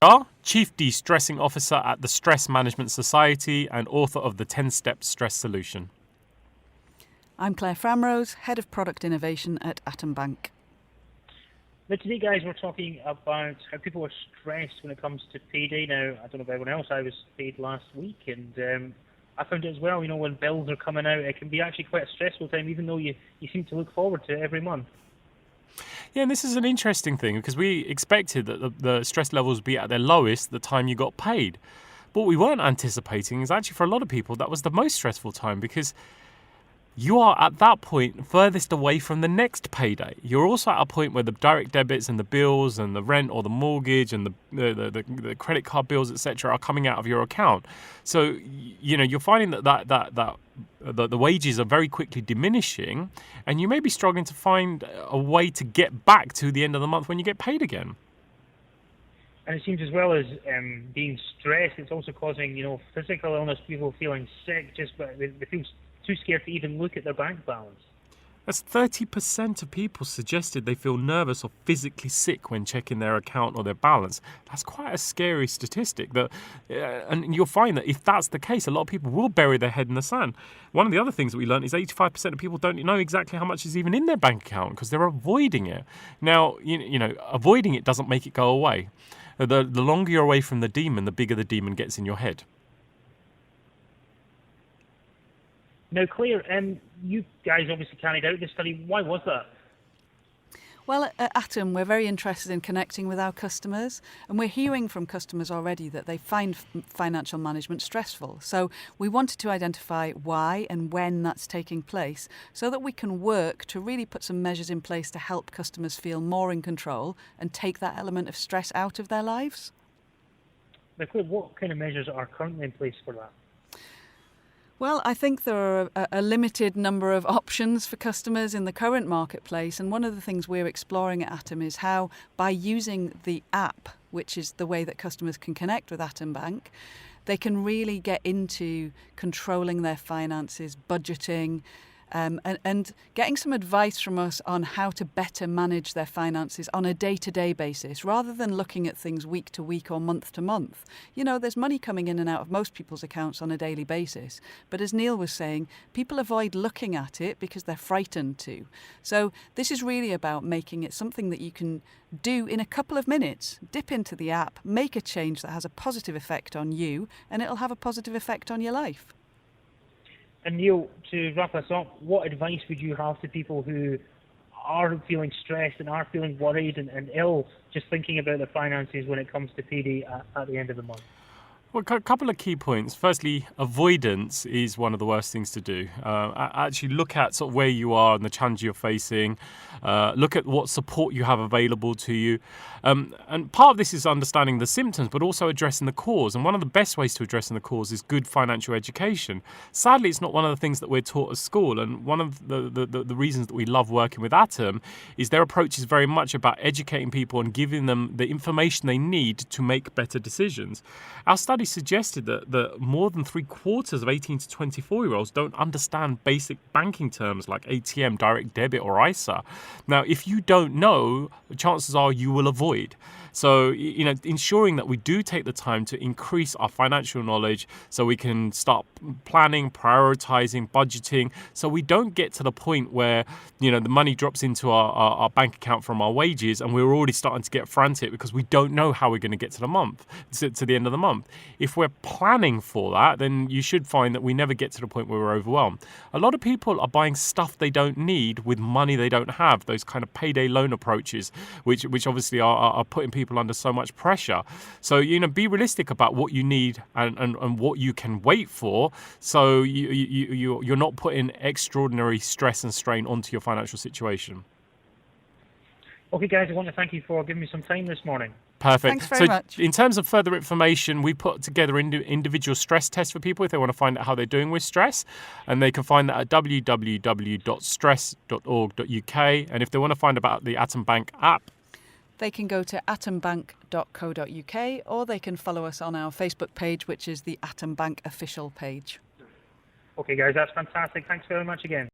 Shah, Chief De-Stressing Officer at the Stress Management Society and author of the 10-Step Stress Solution. I'm Clare Framrose, Head of Product Innovation at Atom Bank. Now today, guys, we're talking about how people are stressed when it comes to payday. Now, I don't know about everyone else, I was paid last week, and I found it as well, when bills are coming out, it can be actually quite a stressful time, even though you seem to look forward to it every month. Yeah, and this is an interesting thing because we expected that the stress levels would be at their lowest the time you got paid. But what we weren't anticipating is actually for a lot of people that was the most stressful time because you are at that point furthest away from the next payday. You're also at a point where the direct debits and the bills and the rent or the mortgage and the credit card bills, etc., are coming out of your account. So you're finding that the wages are very quickly diminishing, and you may be struggling to find a way to get back to the end of the month when you get paid again. And it seems as well as being stressed, it's also causing physical illness. People feeling sick, they feel too scared to even look at their bank balance. That's 30% of people suggested they feel nervous or physically sick when checking their account or their balance. That's quite a scary statistic. And you'll find that if that's the case, a lot of people will bury their head in the sand. One of the other things that we learned is 85% of people don't know exactly how much is even in their bank account because they're avoiding it. Now, avoiding it doesn't make it go away. The longer you're away from the demon, the bigger the demon gets in your head. Now, Claire, you guys obviously carried out this study. Why was that? Well, at Atom, we're very interested in connecting with our customers, and we're hearing from customers already that they find financial management stressful. So we wanted to identify why and when that's taking place so that we can work to really put some measures in place to help customers feel more in control and take that element of stress out of their lives. Now, Claire, what kind of measures are currently in place for that? Well, I think there are a limited number of options for customers in the current marketplace, and one of the things we're exploring at Atom is how, by using the app, which is the way that customers can connect with Atom Bank, they can really get into controlling their finances, budgeting, and getting some advice from us on how to better manage their finances on a day-to-day basis, rather than looking at things week to week or month to month. There's money coming in and out of most people's accounts on a daily basis. But as Neil was saying, people avoid looking at it because they're frightened to. So this is really about making it something that you can do in a couple of minutes. Dip into the app, make a change that has a positive effect on you, and it'll have a positive effect on your life. And Neil, to wrap us up, what advice would you have to people who are feeling stressed and are feeling worried and ill, just thinking about their finances when it comes to payday at the end of the month? Well, a couple of key points. Firstly, avoidance is one of the worst things to do. Actually look at sort of where you are and the challenge you're facing. Look at what support you have available to you. And part of this is understanding the symptoms, but also addressing the cause. And one of the best ways to addressing the cause is good financial education. Sadly, it's not one of the things that we're taught at school. And one of the reasons that we love working with Atom is their approach is very much about educating people and giving them the information they need to make better decisions. Our study suggested that more than 3/4 of 18 to 24-year-olds don't understand basic banking terms like ATM, direct debit or ISA. Now, if you don't know, chances are you will avoid. So, ensuring that we do take the time to increase our financial knowledge so we can start planning, prioritizing, budgeting, so we don't get to the point where, the money drops into our bank account from our wages and we're already starting to get frantic because we don't know how we're going to get to the end of the month. If we're planning for that, then you should find that we never get to the point where we're overwhelmed. A lot of people are buying stuff they don't need with money they don't have, those kind of payday loan approaches, which obviously are putting people under so much pressure. So, be realistic about what you need and what you can wait for, so you're not putting extraordinary stress and strain onto your financial situation. Okay, guys, I want to thank you for giving me some time this morning. Perfect. Thanks very much. In terms of further information, we put together individual stress tests for people if they want to find out how they're doing with stress. And they can find that at www.stress.org.uk. And if they want to find about the Atom Bank app, They can go to atombank.co.uk, or they can follow us on our Facebook page, which is the Atom Bank official page. Okay, guys, that's fantastic. Thanks very much again.